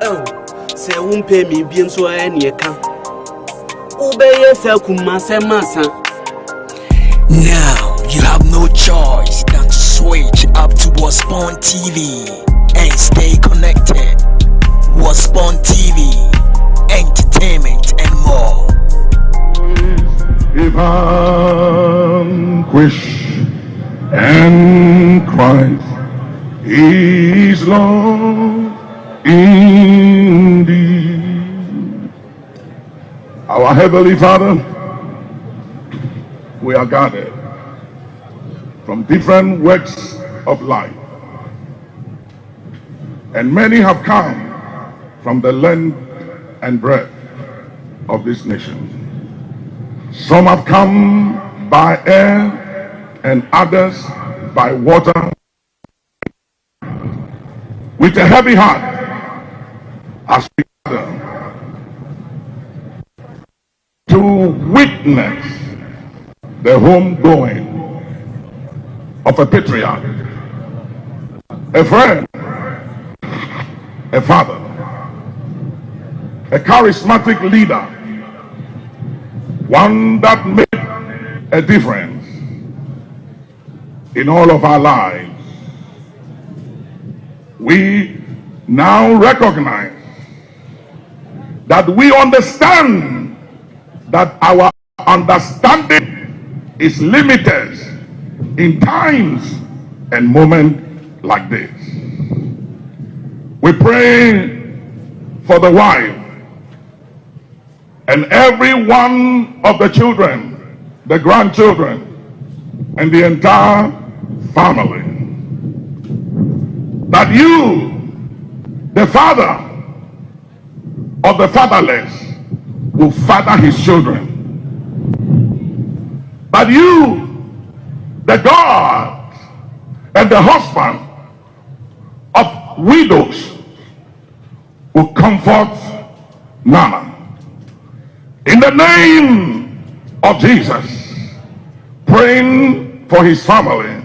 Oh, say won't pay me being so any account. Obey yourself, massa. Now you have no choice than to switch up to Wasborn TV and stay connected. Wasborn TV, entertainment and more. Vanquish and Christ is Lord indeed. Our Heavenly Father, we are gathered from different walks of life, and many have come from the length and breadth of this nation. Some have come by air and others by water, with a heavy heart as we gather to witness the homegoing of a patriarch, a friend, a father, a charismatic leader, one that made a difference in all of our lives. We now recognize that we understand that our understanding is limited in times and moments like this. We pray for the wife and every one of the children, the grandchildren, and the entire family, that you, the father of the fatherless, will father his children. That you, the God and the husband of widows, will comfort Nana. In the name of Jesus, praying for his family,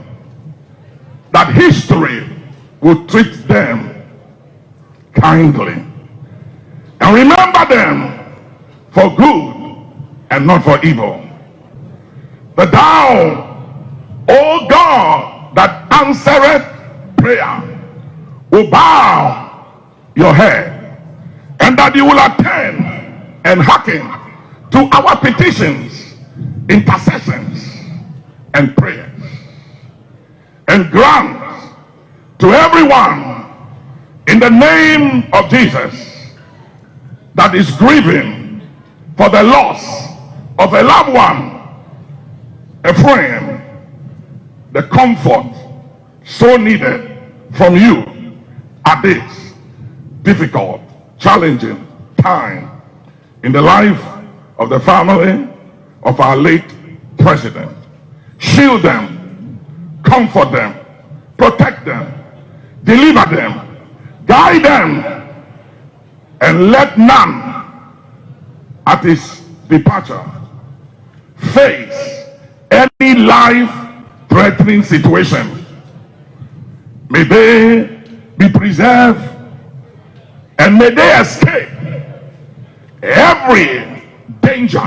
that history will treat them kindly and remember them for good and not for evil. But thou, O God, that answereth prayer, will bow your head, and that you will attend and hearken to our petitions, intercessions, and prayers, and grant to everyone in the name of Jesus that is grieving for the loss of a loved one, a friend, the comfort so needed from you at this difficult, challenging time in the life of the family of our late president. Shield them, comfort them, protect them, deliver them, guide them, and let none at his departure face any life-threatening situation. May they be preserved, and may they escape every danger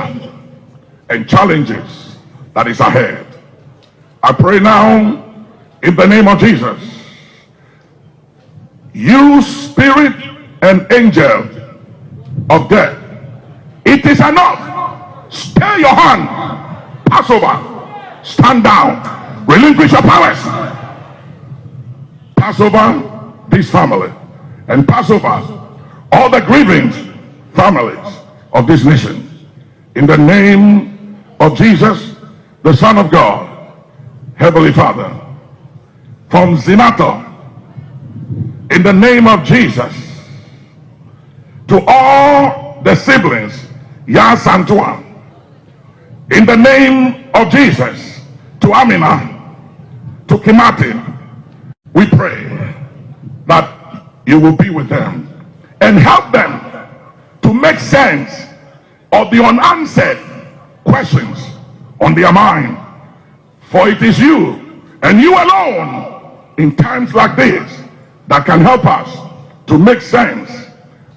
and challenges that is ahead. I pray now in the name of Jesus, you spirit and angel of death, it is enough. Stay your hand, pass over, stand down, relinquish your powers, pass over this family, and pass over all the grieving families of this nation. In the name of Jesus, the Son of God, Heavenly Father, from Zinato, in the name of Jesus, to all the siblings, Yas and Tuan, in the name of Jesus, to Amina, to Kimati, we pray that you will be with them and help them to make sense of the unanswered questions on their mind. For it is you and you alone in times like this that can help us to make sense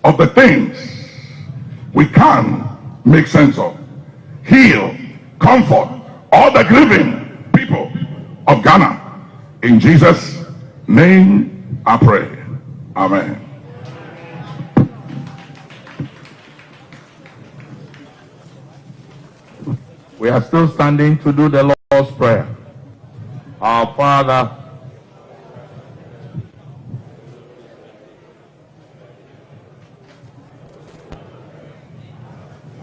of the things we can make sense of. Heal, comfort all the grieving people of Ghana. In Jesus' name I pray. Amen. We are still standing to do the Lord's Prayer. Our Father,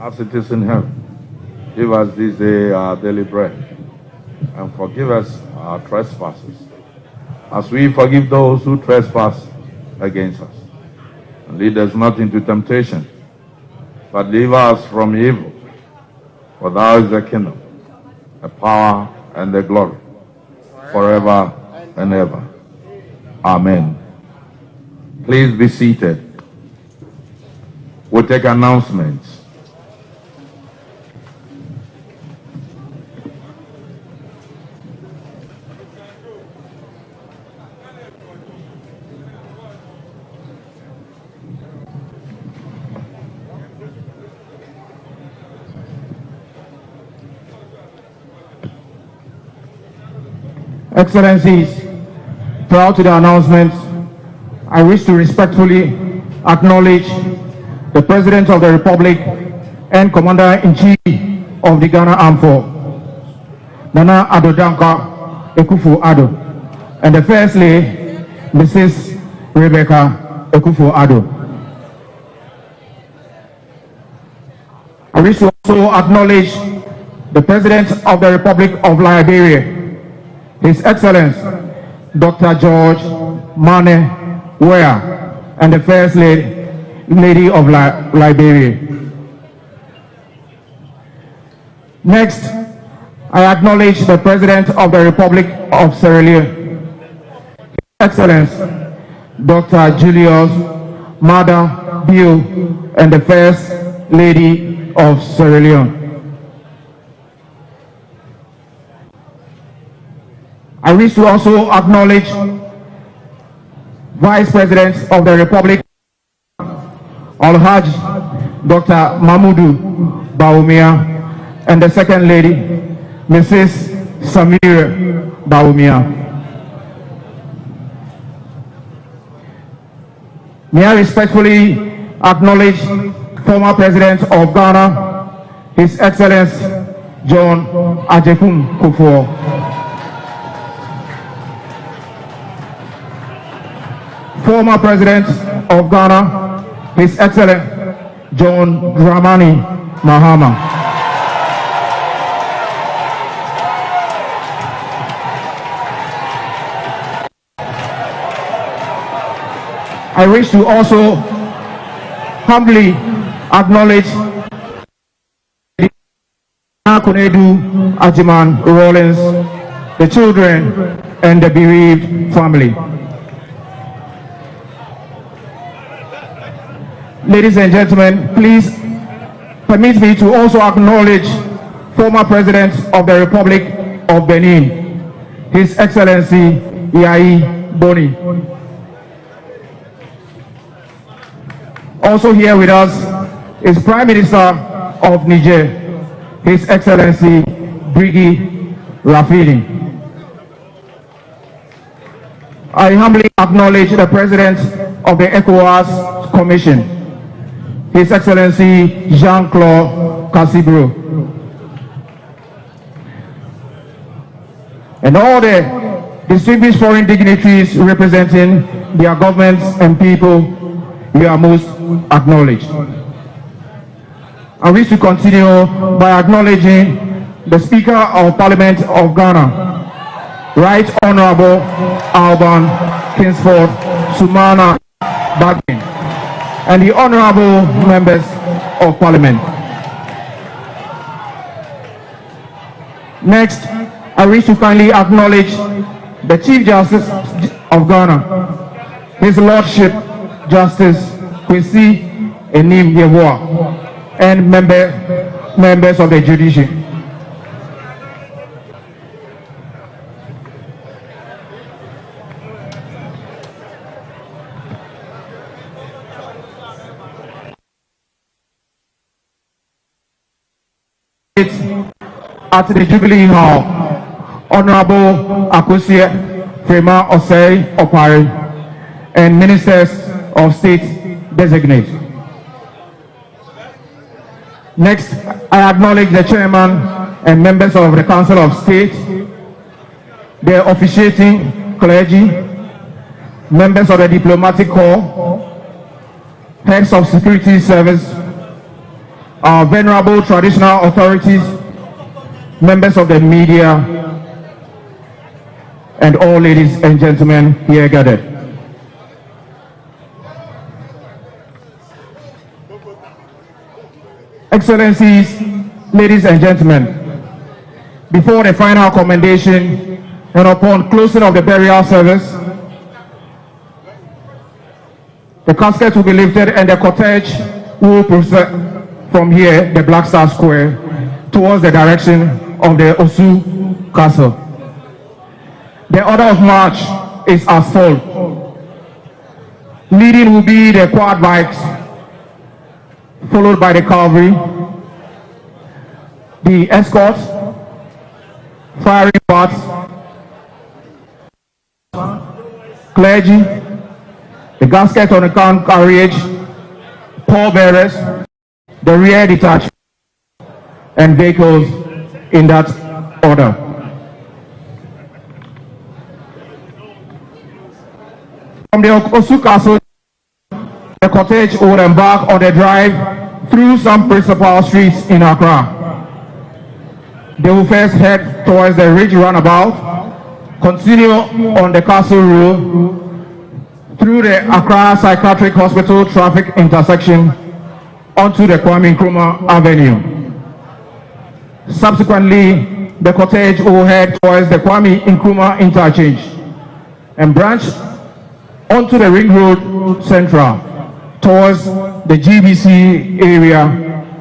as it is in heaven, give us this day our daily bread, and forgive us our trespasses, as we forgive those who trespass against us. And lead us not into temptation, but deliver us from evil. For thou is the kingdom, the power, and the glory, forever and ever. Amen. Please be seated. We'll take announcements. Excellencies, prior to the announcement, I wish to respectfully acknowledge the President of the Republic and Commander-in-Chief of the Ghana Armed Forces, Nana Addo Dankwa Akufo-Addo, and the First Lady, Mrs. Rebecca Akufo-Addo. I wish to also acknowledge the President of the Republic of Liberia, His Excellency Dr. George Mane Weah, and the First Lady of Liberia. Next, I acknowledge the President of the Republic of Sierra Leone, His Excellency Dr. Julius Maada Bio, and the First Lady of Sierra Leone. I wish to also acknowledge Vice President of the Republic, Alhaji Dr. Mahmoudou Bawumia, and the Second Lady, Mrs. Samira Bawumia. May I respectfully acknowledge former President of Ghana, His Excellency John Ajekun Kufuor. Former President of Ghana, His Excellency John Dramani Mahama. I wish to also humbly acknowledge Kunedu Ajiman Rawlings, the children, and the bereaved family. Ladies and gentlemen, please permit me to also acknowledge former President of the Republic of Benin, His Excellency Yayi Boni. Also here with us is Prime Minister of Niger, His Excellency Brigi Rafini. I humbly acknowledge the President of the ECOWAS Commission, His Excellency Jean-Claude Cassibro, and all the distinguished foreign dignitaries representing their governments and people. You are most acknowledged. I wish to continue by acknowledging the Speaker of Parliament of Ghana, Right Honorable Alban Kingsford Sumana Bagin, and the honorable members of Parliament. Next, I wish to kindly acknowledge the Chief Justice of Ghana, His Lordship Justice Kwesi Enim Yewoa, and members of the judiciary. at the Jubilee Hall, Honorable Akosie Frema Osei Opare, and Ministers of State designate. Next, I acknowledge the Chairman and members of the Council of State, the officiating clergy, members of the Diplomatic Corps, heads of security service, our venerable traditional authorities, members of the media, and all ladies and gentlemen here gathered. Excellencies, ladies and gentlemen, before the final commendation and upon closing of the burial service, the casket will be lifted and the cortege will proceed from here, the Black Star Square, towards the direction of the Osu Castle. The order of march is as follows. Leading will be the quad bikes, followed by the cavalry, the escorts, firing parts, clergy, the gasket on the carriage, pallbearers, the rear detachment, and vehicles in that order. From the Osu Castle, the cortege will embark on the drive through some principal streets in Accra. They will first head towards the Ridge Runabout, continue on the Castle Road, through the Accra Psychiatric Hospital traffic intersection, onto the Kwame Nkrumah Avenue. Subsequently, the cortege will head towards the Kwame Nkrumah interchange and branch onto the Ring Road Central towards the GBC area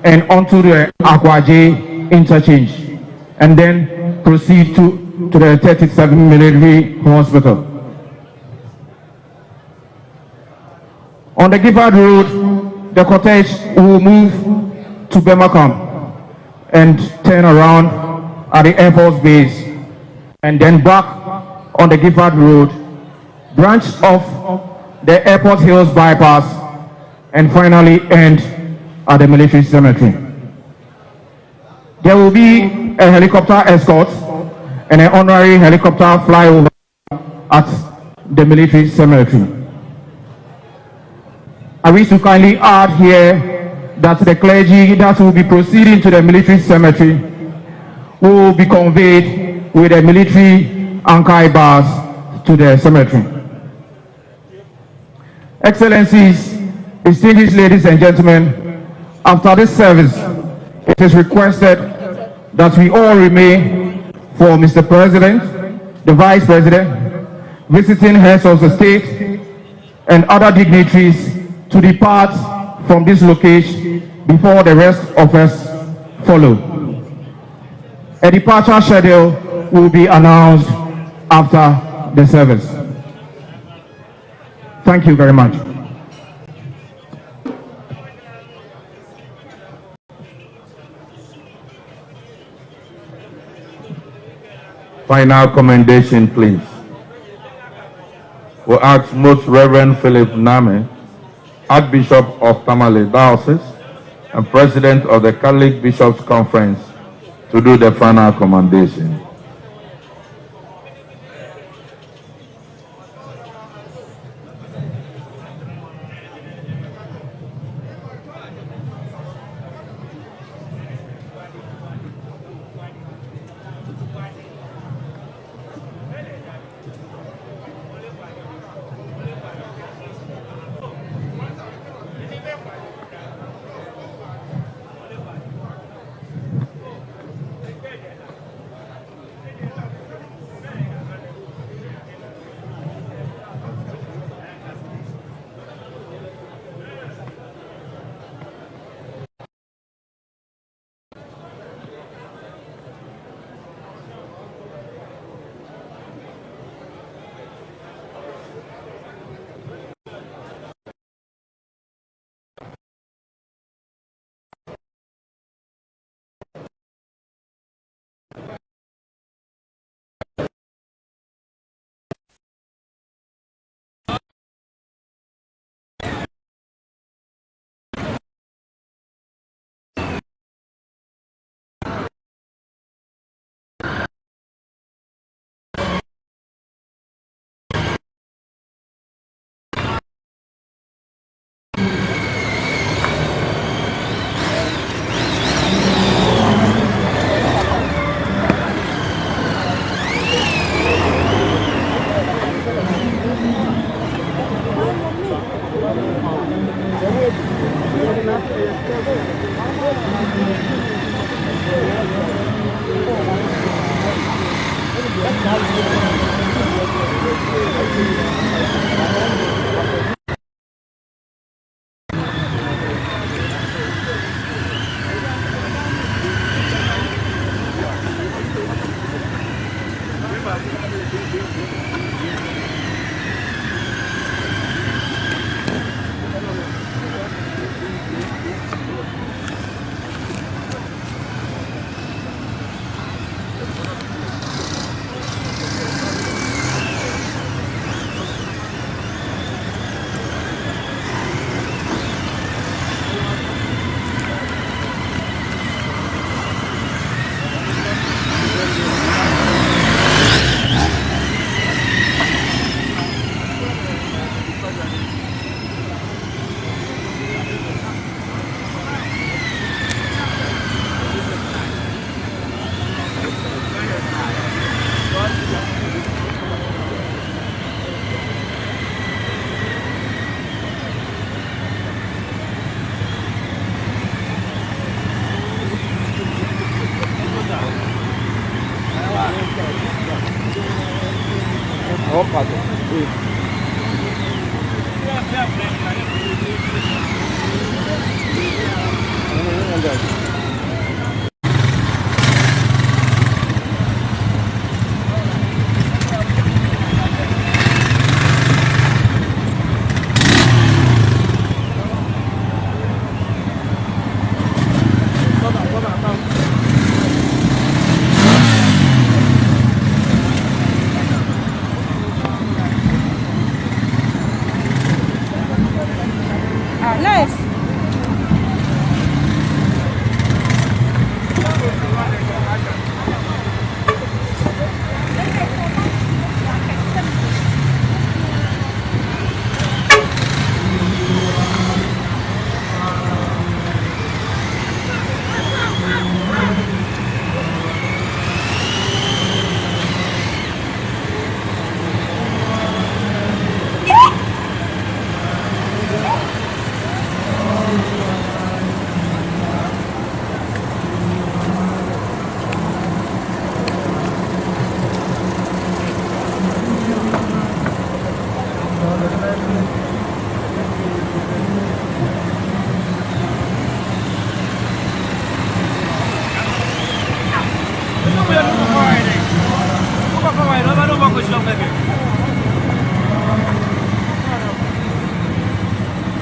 and onto the Akwaje interchange, and then proceed to the 37 Military Hospital. On the Gifford Road, the cortege will move to Bemakam and turn around at the airport base, and then back on the Gifford Road, branch off the Airport Hills bypass, and finally end at the military cemetery. There will be a helicopter escort and an honorary helicopter flyover at the military cemetery. I wish to kindly add here that the clergy that will be proceeding to the military cemetery will be conveyed with the military Ankai bars to the cemetery. Excellencies, distinguished ladies and gentlemen, after this service, it is requested that we all remain for Mr. President, the Vice President, visiting heads of the state, and other dignitaries to depart from this location before the rest of us follow. A departure schedule will be announced after the service. Thank you very much. Final commendation, please. We ask Most Reverend Philip Name, Archbishop of Tamale Diocese and President of the Catholic Bishops' Conference, to do the final commendation.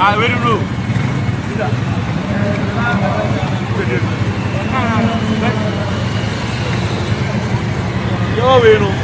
I already know. Yo, we know.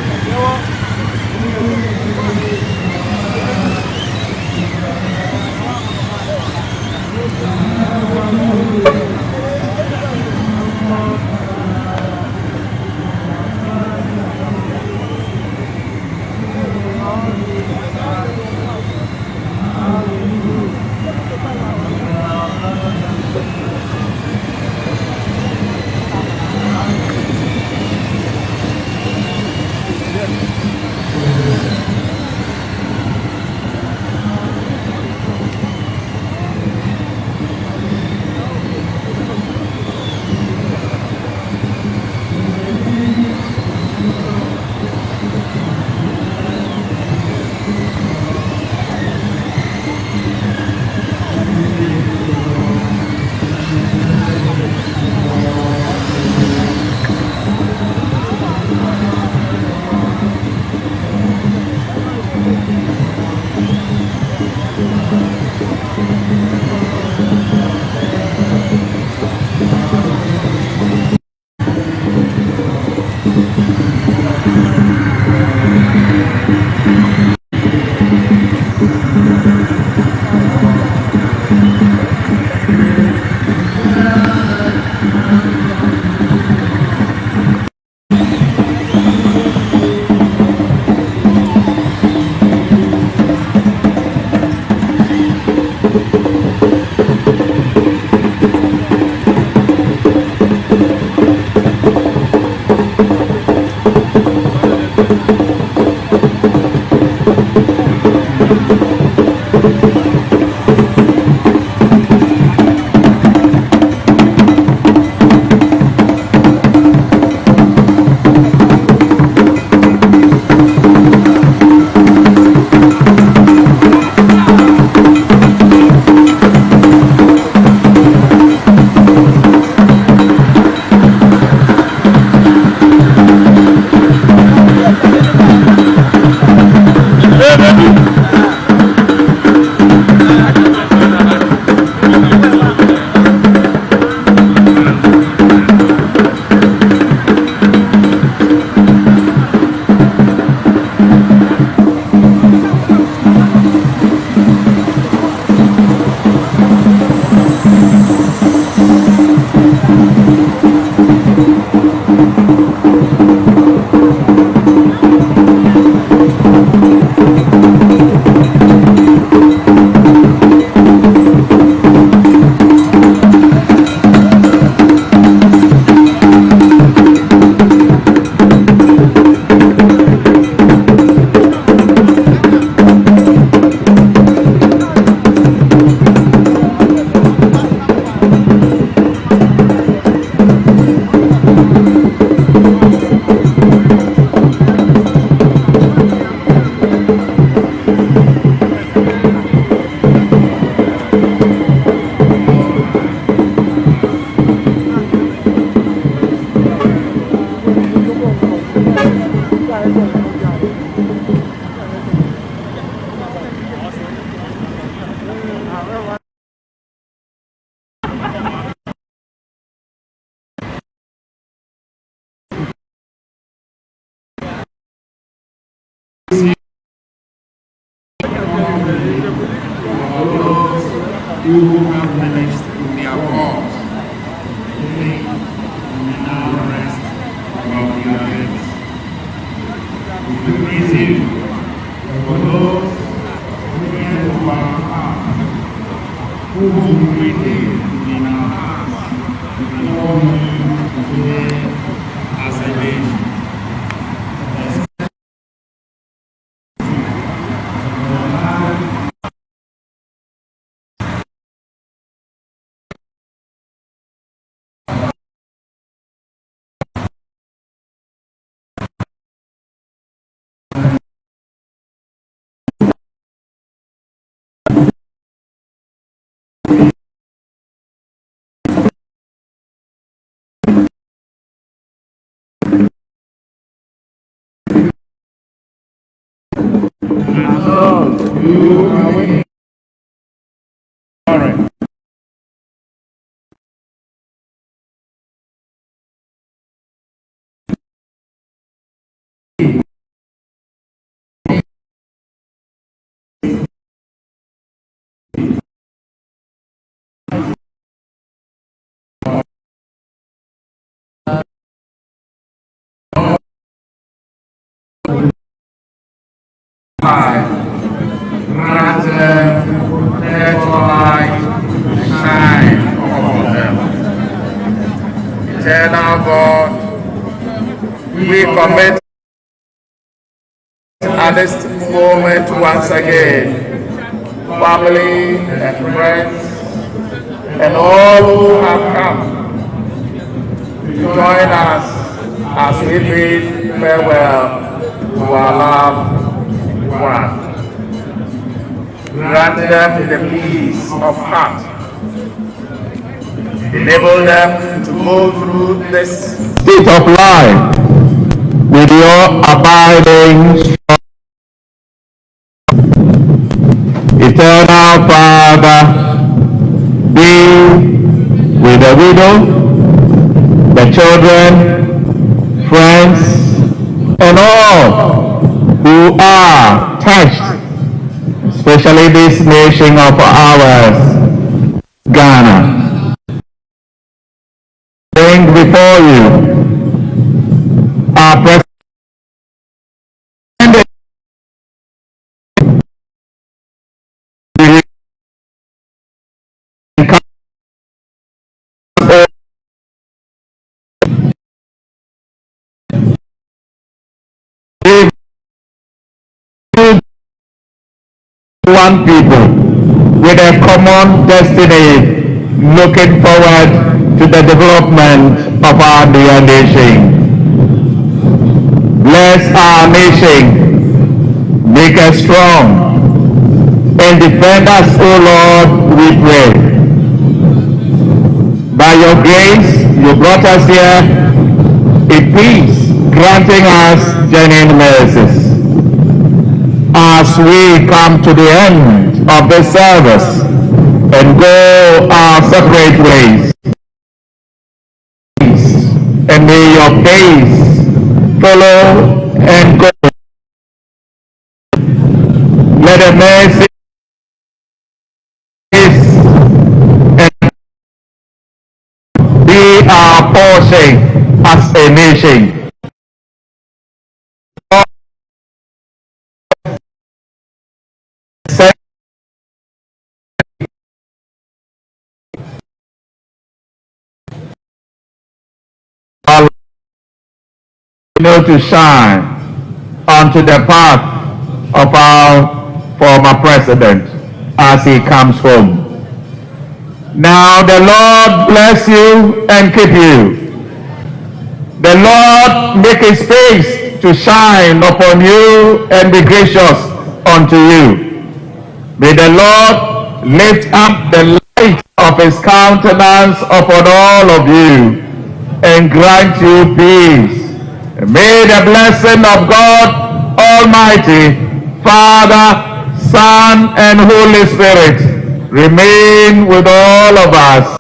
you who have finished their cause, take and now rest from your heads. We praise you for those who care of our heart, who retain in our hearts, and all you today as a nation. You are winning. All right. Let your light shine upon them. Eternal God, we commit at this moment once again, family and friends, and all who have come to join us as we bid farewell to our loved one. Grant them the peace of heart. Enable them to go through this State of life with your abiding strength. Eternal Father, be with the widow, the children, friends, and all who are touched, especially this nation of ours, Ghana. Bring before you our president. One people with a common destiny, looking forward to the development of our dear nation. Bless our nation, make us strong, and defend us, O Lord, we pray. By your grace, you brought us here in peace, granting us genuine mercies. As we come to the end of this service and go our separate ways, and may your face follow and go. Let the mercy be our portion as a nation. To shine onto the path of our former president as he comes home. Now the Lord bless you and keep you. The Lord make his face to shine upon you and be gracious unto you. May the Lord lift up the light of his countenance upon all of you and grant you peace. May the blessing of God Almighty, Father, Son, and Holy Spirit remain with all of us.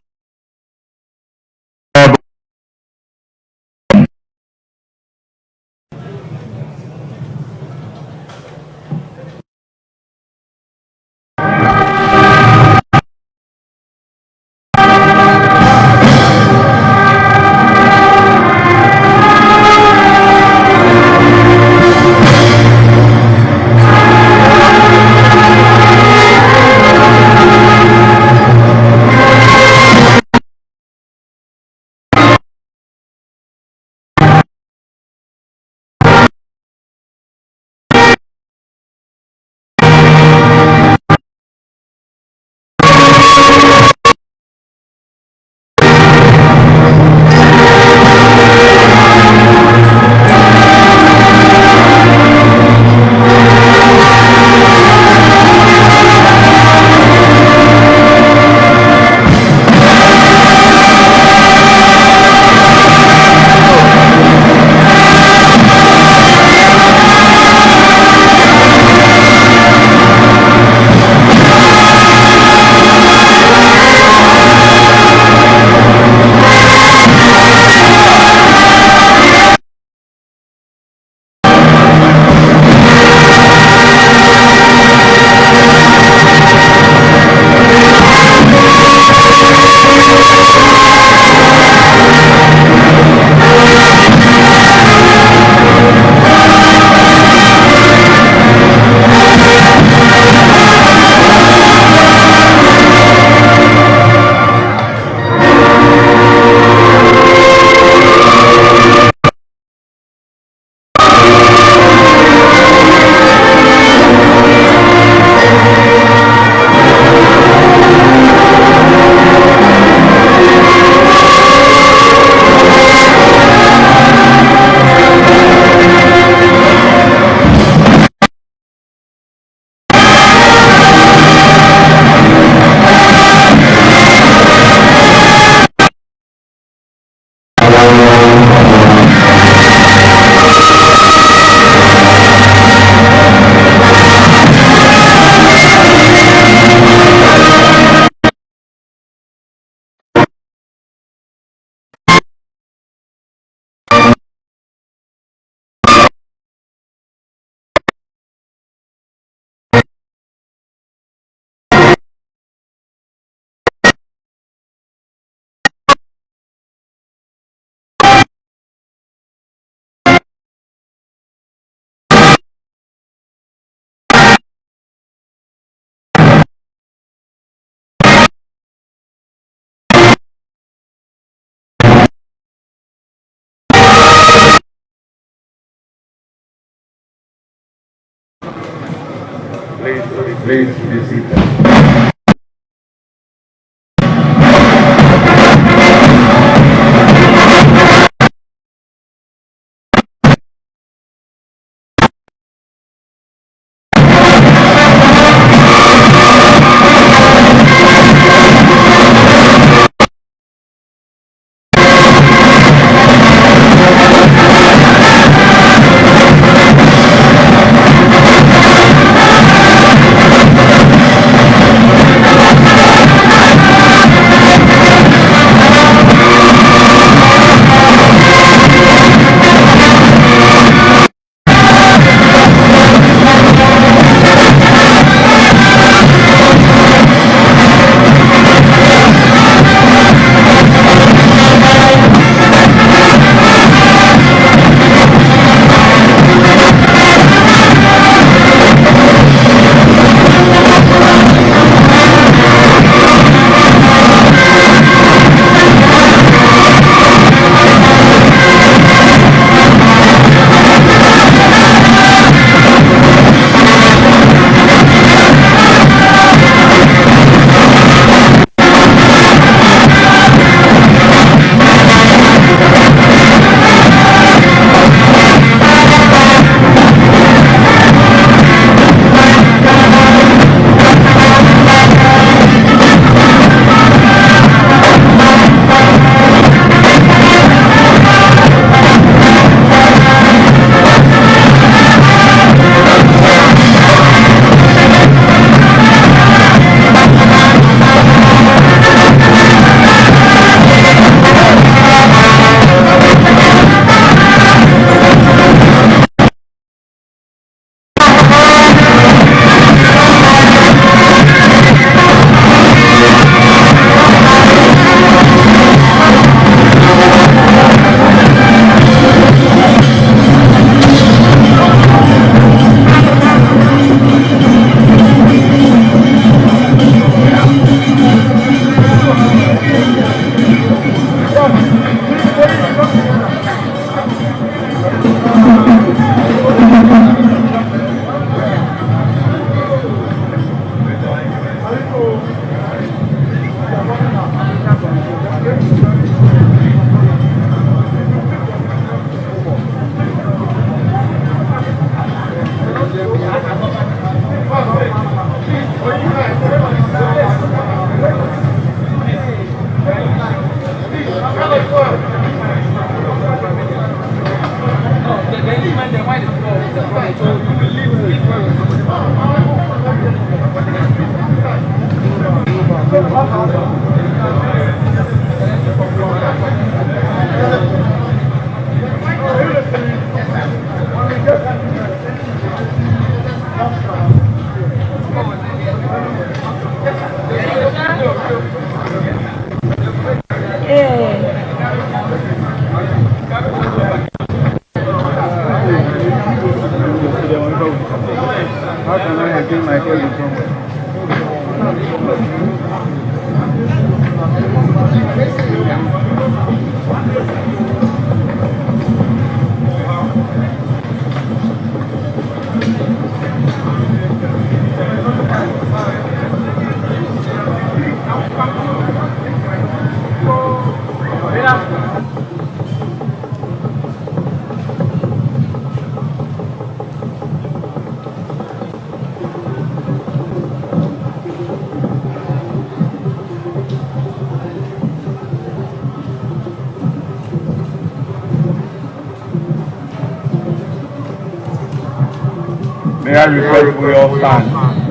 Please be seated. How can I get my head somewhere? May I request we all stand?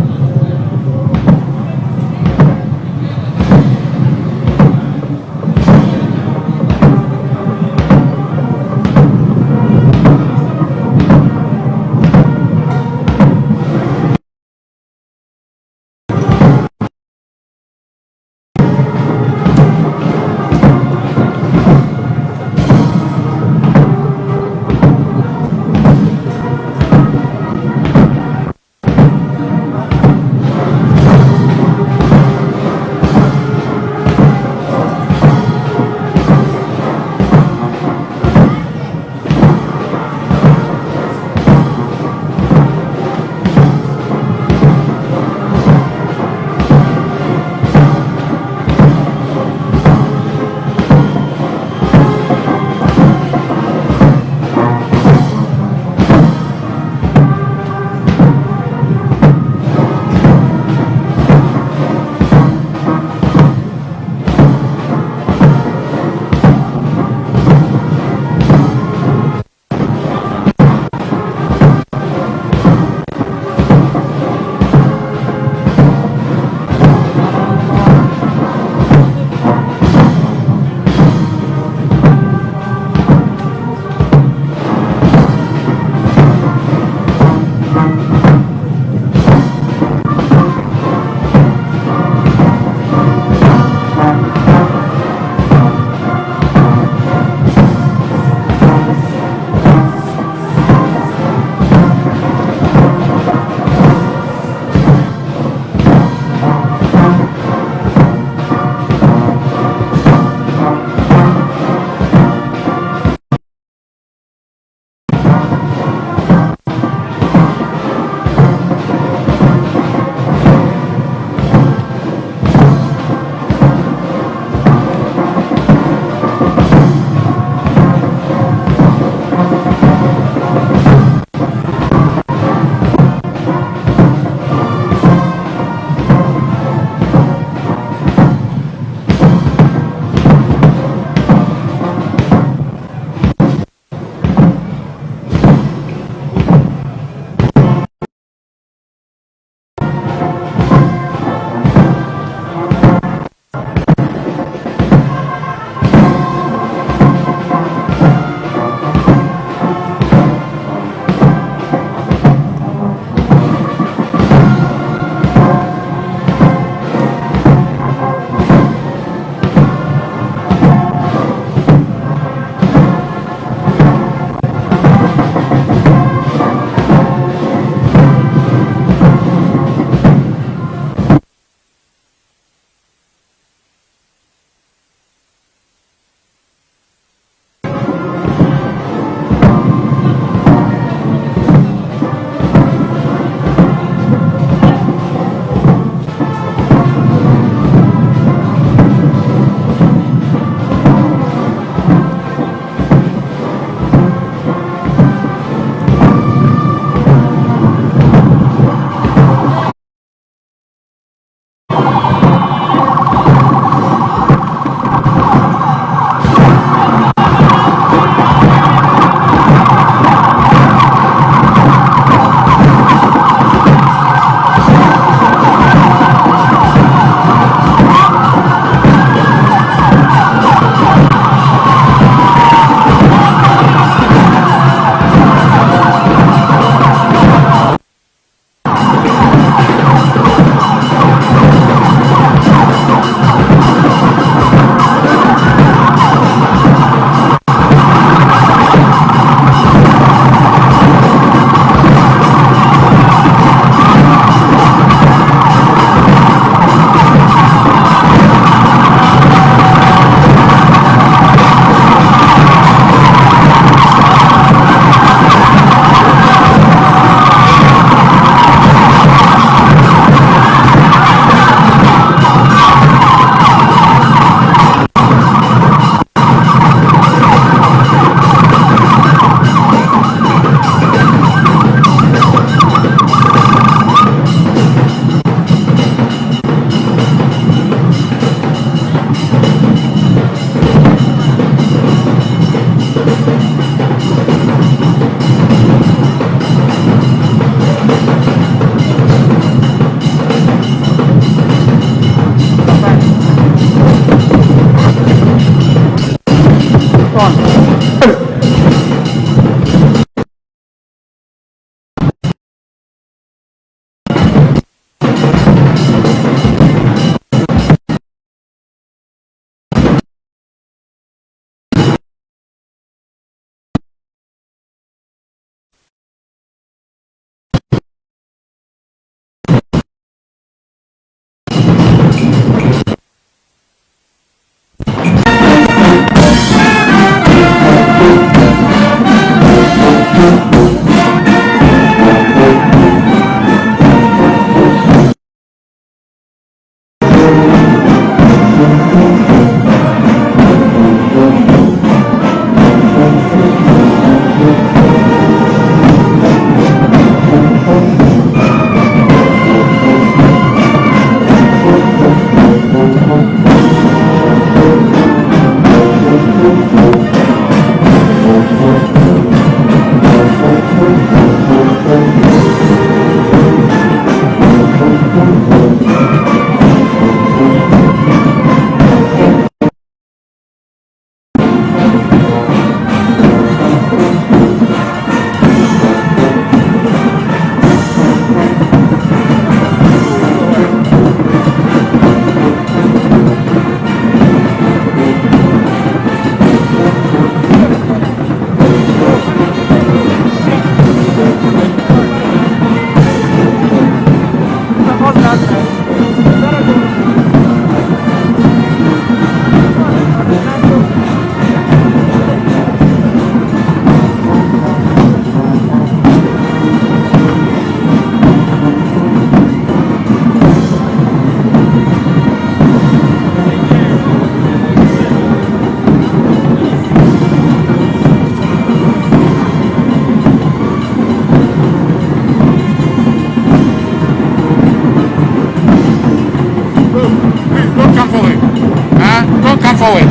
forward.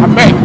I beg.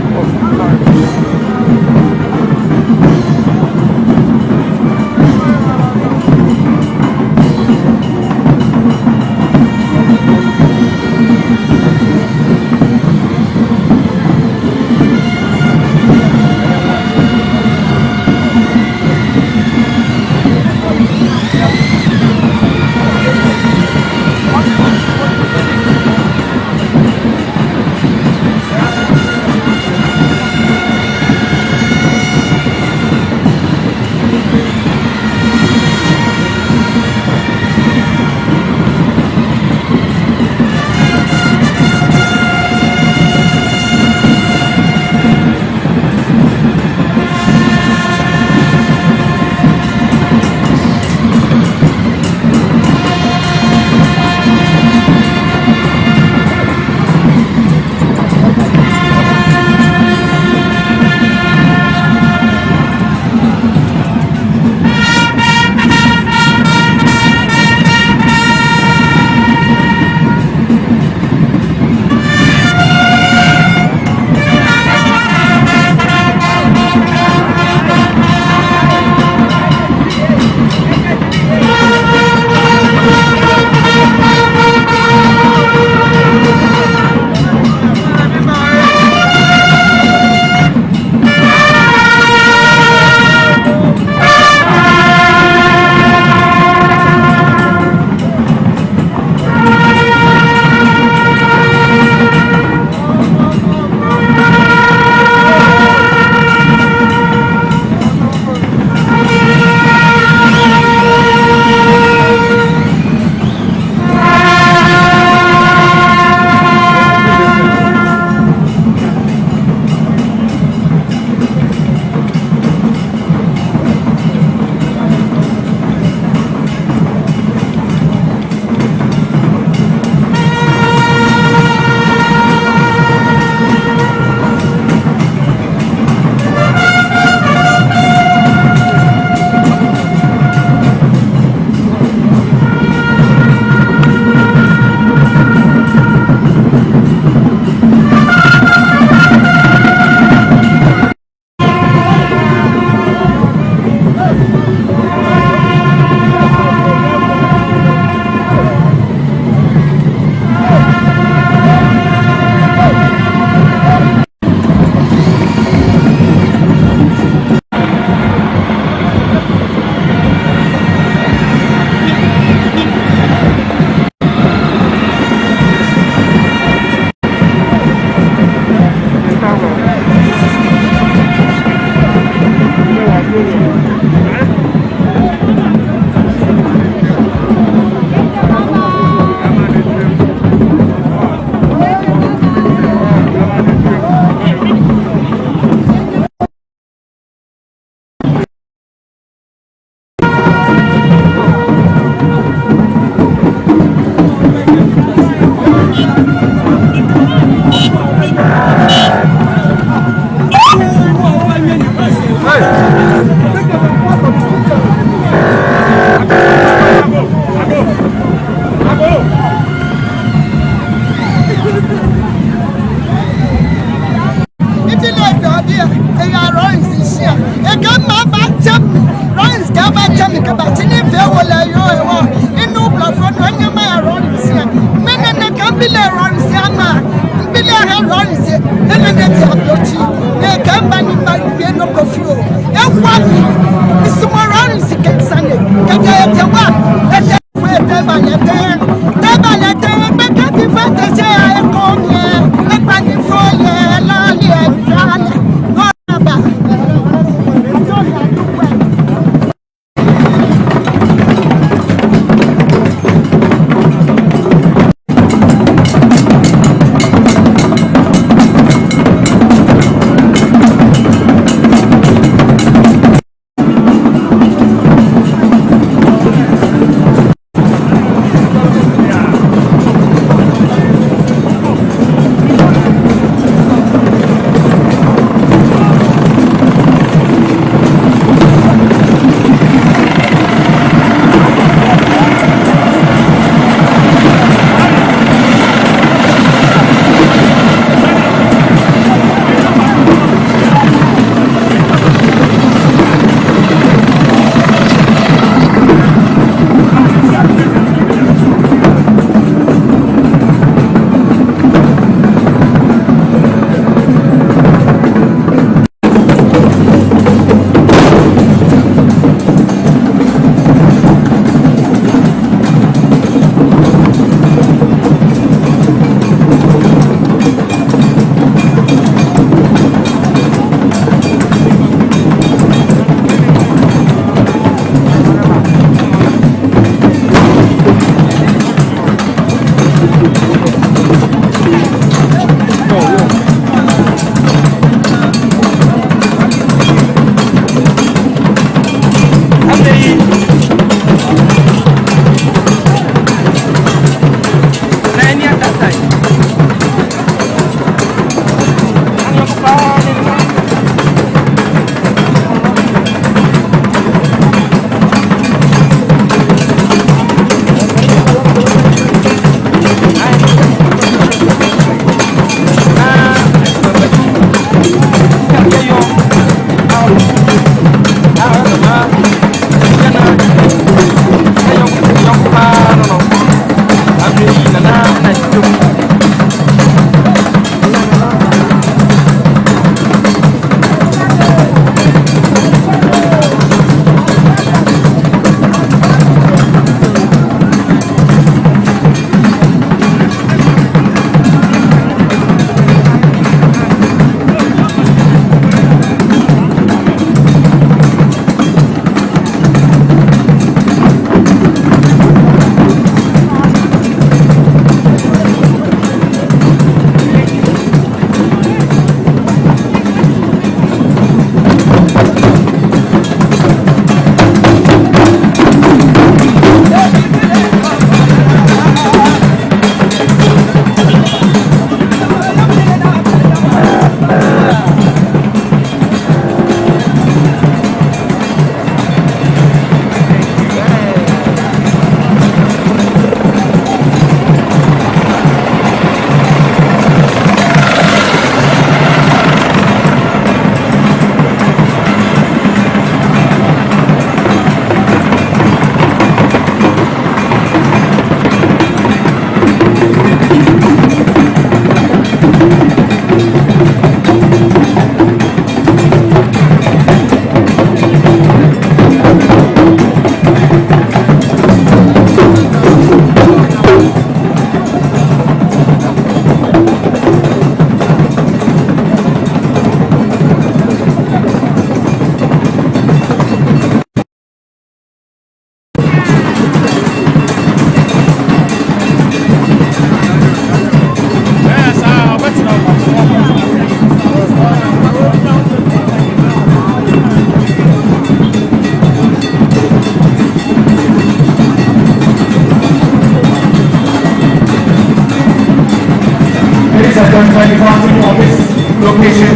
chairperson of this location,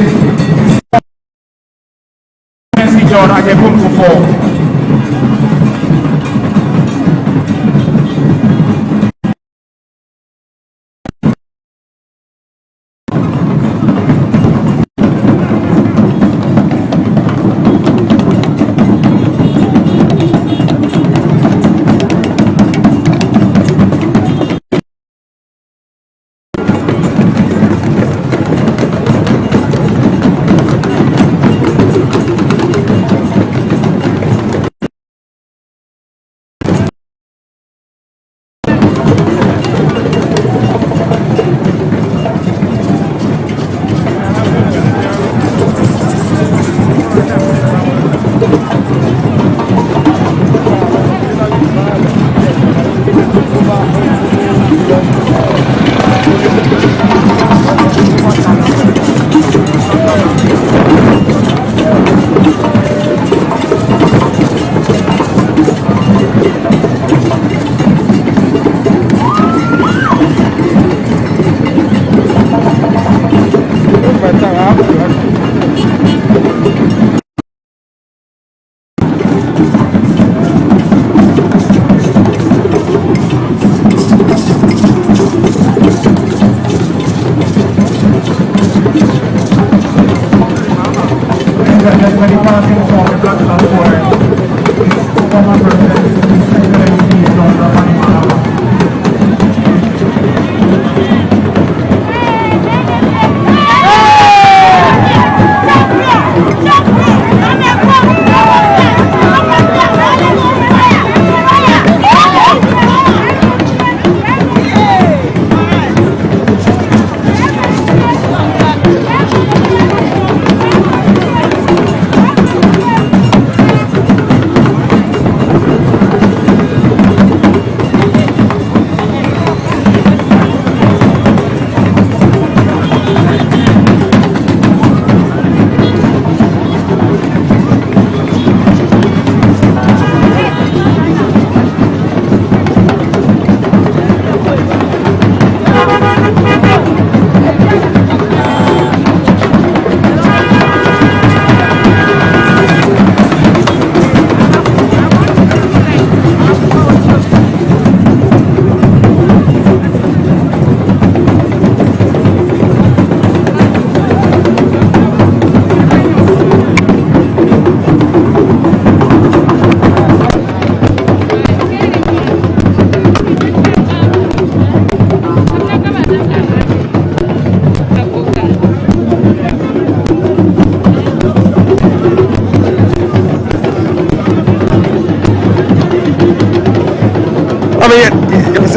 John Ajebumfufo.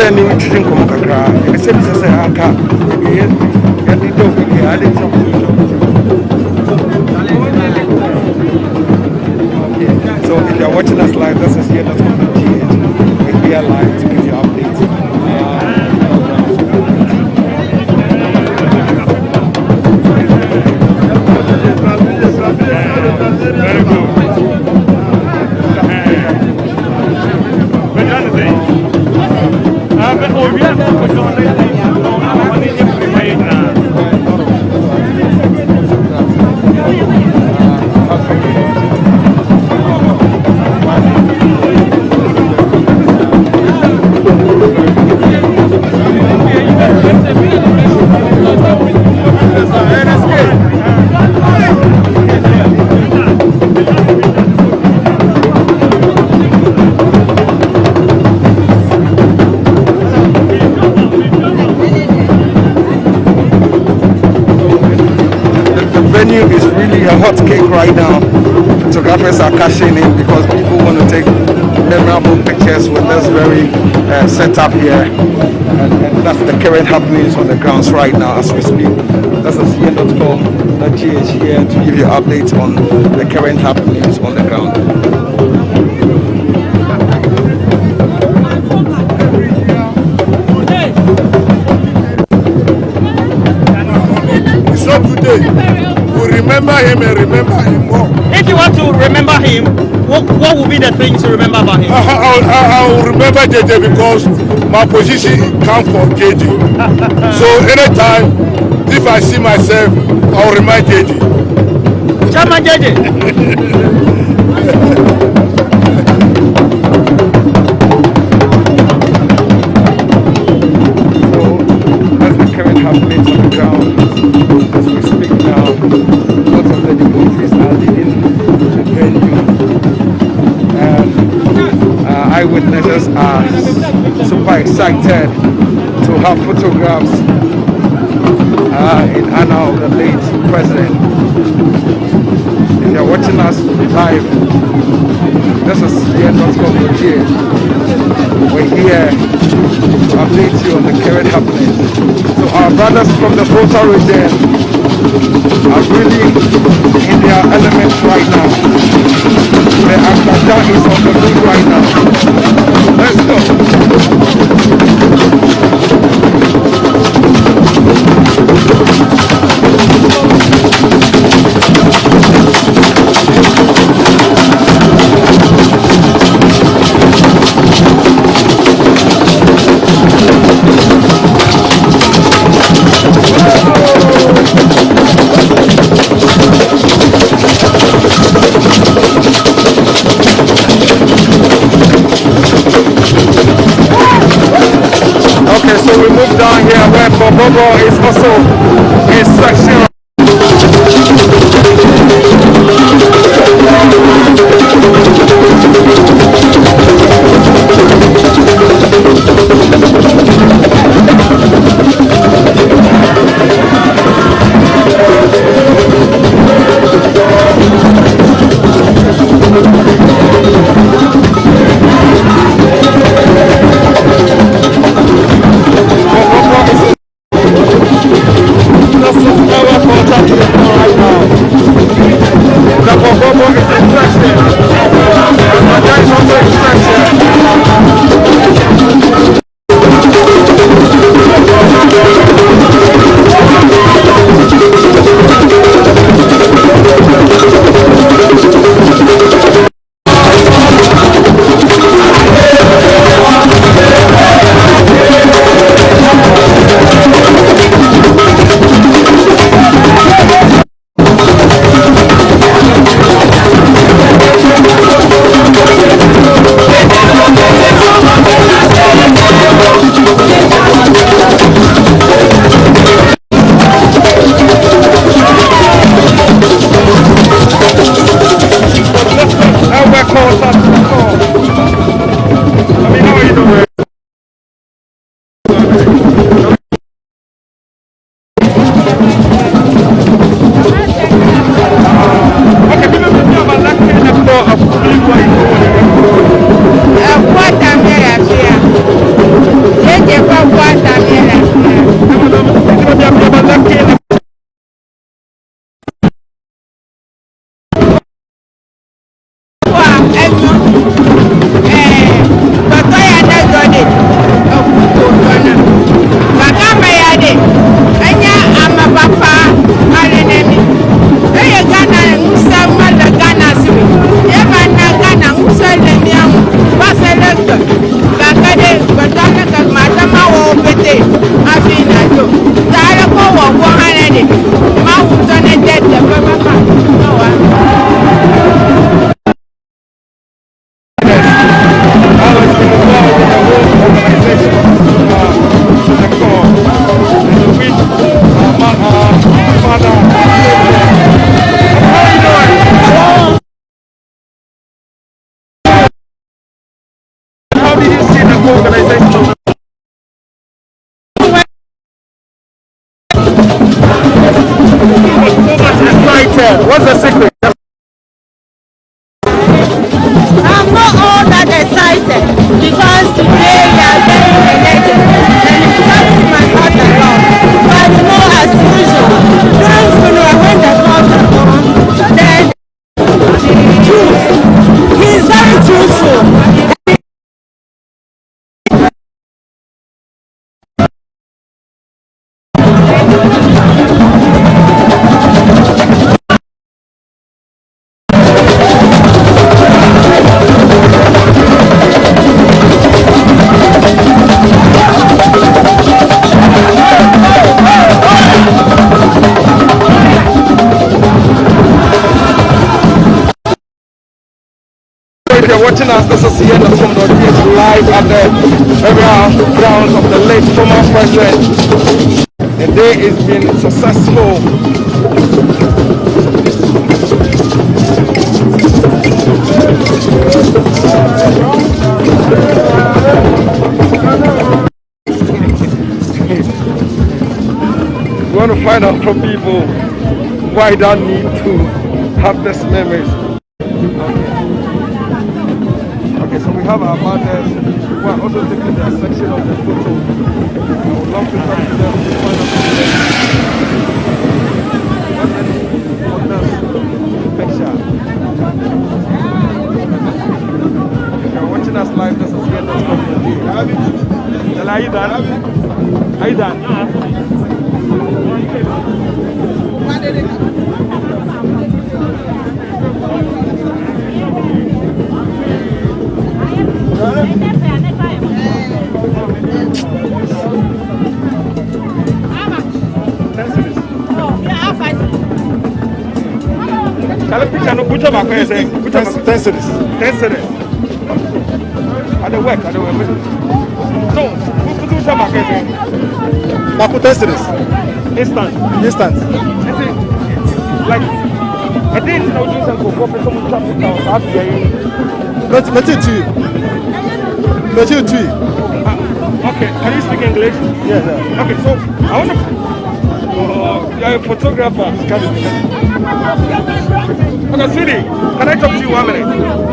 Ni drink from Kakra, and the same as I can't. So if you're watching us live, this is here, that's what we are live to give you updates. Very good. Is really a hot cake right now. Photographers are cashing in because people want to take memorable pictures with this very setup here, and that's the current happenings on the grounds right now as we speak. That's a cn.com.gh here to give you updates on the current happenings on the ground. It's not today. will remember him and remember him more. If you want to remember him, what will be the things to remember about him? I will remember JJ because my position comes for JJ. So anytime, if I see myself, I will remind JJ. Chairman JJ. Happenings on the ground as we speak now. Lots of the dignitaries are leading to venue, and eyewitnesses are super excited to have photographs in honor of the late president. If you're watching us live, this is CN.com. We're here to update you on the current happenings. So our brothers from the Fʊneral region are really in their element right now. The Akada is on the road right now. Let's go. So we move down here where Bobo is also in section. What's the secret? I'm not all that excited because today we are getting elected and it's something my heart a lot. But you know, as usual, during funeral when the calls are gone, then truth. He is very truthful. watching us, this is the end of Fʊneral live at the burial grounds of the late former president. The day has been successful. We want to find out from people why they need to have this memories. Okay, so we have our mothers who are also taking their section of the photo. I would love to talk to them to find out from them. Picture. If you're watching us live, this is the end of the video. Are you done? Are you done? Instant. Like, I didn't know you can go for someone traffic out there. Okay, can you speak English? Yeah. Okay, so I want to. You're a photographer. Okay, sweetie, can I talk to you 1 minute?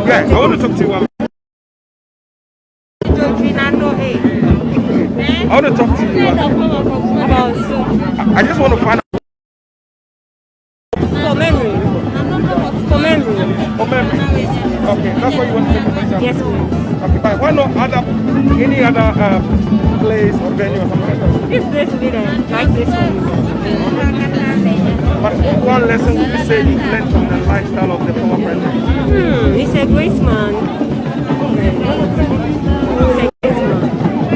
Yeah, I want to talk to you 1 minute. I want to talk to you. I just want to find out. For memory. Okay, that's what you want to take a picture? Yes, please. Okay, but why not any other place or venue or something? This place will be the right place for you. But one lesson would you say you learned from the lifestyle of the former president? He's a great man.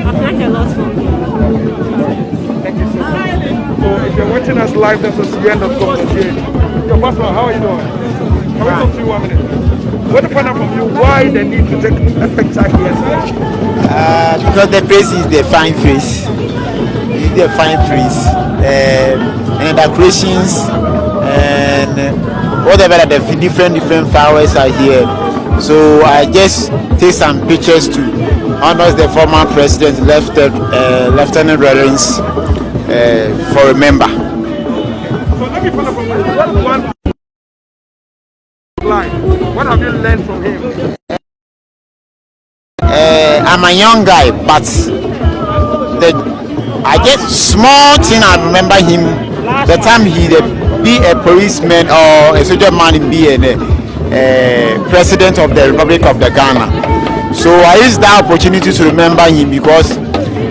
I've learned a lot from him. Thank you so much. So if you're watching us live, this is the end of Fʊneral. Your pastor, how are you doing? Can we talk to you 1 minute? I want to find out from you why they need to take a picture here. Because the face is the fine face. It's the fine face. And decorations and whatever the different flowers are here. So I just take some pictures to honor the former president, Lieutenant Rawlings, for a member. So let me find out from you. What have you learned from him? I'm a young guy, but I get small thing. I remember him the time he be a policeman or a soldier man in be a president of the Republic of the Ghana. So I used that opportunity to remember him because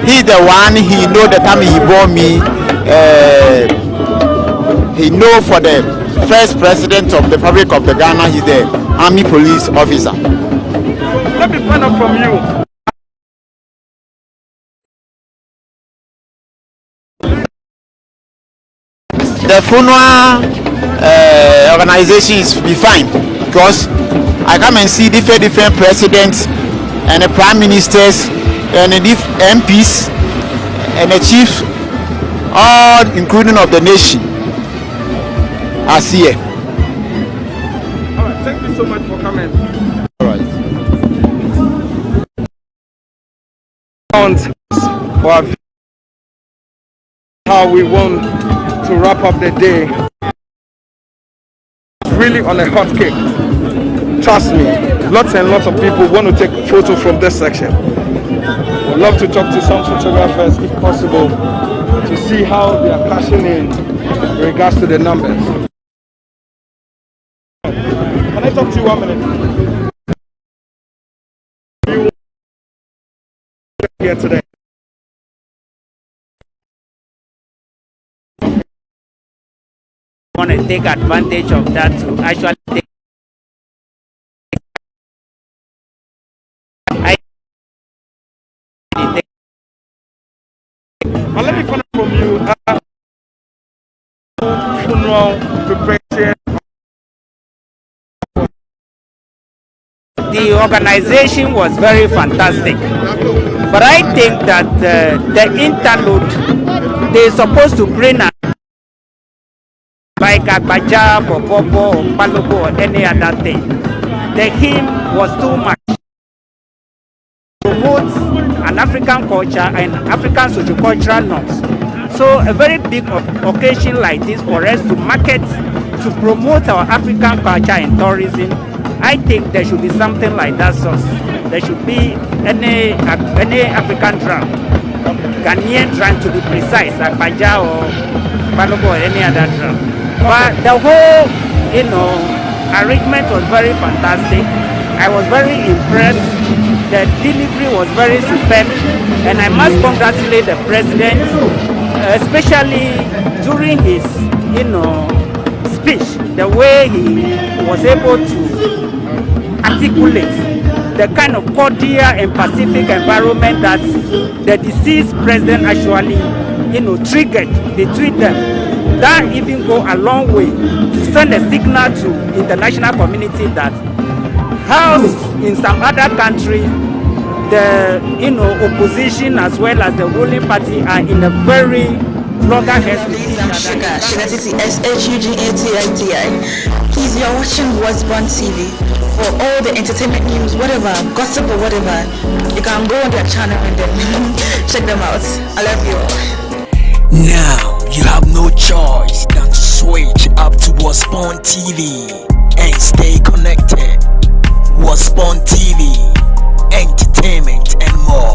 he's the one. He know the time he bore me. He know for the first president of the Republic of the Ghana. He's the army police officer. Let me find out from you. The Fʊneral organization is be fine because I come and see different presidents and the prime ministers and the MPs and the chiefs, all including of the nation, are here. All right, thank you so much for coming. All right. For how we want to wrap up the day. Really on a hot cake. Trust me, lots and lots of people want to take photos from this section. We'd love to talk to some photographers if possible to see how they are cashing in regards to the numbers. Can I talk to you 1 minute? You here today. I want to take advantage of that to actually take let me find out from you the organization was very fantastic. But I think that the interlude, they're supposed to bring a like Agbaja, Bobobo, or Balogo, or any other thing. The hymn was too much. Promotes an African culture and African sociocultural norms. So a very big occasion like this for us to market, to promote our African culture and tourism, I think there should be something like that source. There should be any African drum, Ghanaian drum to be precise, Agbaja or Balogo or any other drum. But the whole, arrangement was very fantastic. I was very impressed. The delivery was very superb, and I must congratulate the president, especially during his, speech, the way he was able to articulate the kind of cordial and pacific environment that the deceased president actually, triggered between them. That even go a long way to send a signal to international community that how in some other countries the opposition as well as the ruling party are in a very loggerheads with each other. Please, you're watching Wasborn TV. For all the entertainment news, whatever, gossip or whatever, you can go on their channel and then check them out. I love you all. Now you have no choice than to switch up to Wasborn TV and stay connected. Wasborn TV, entertainment and more.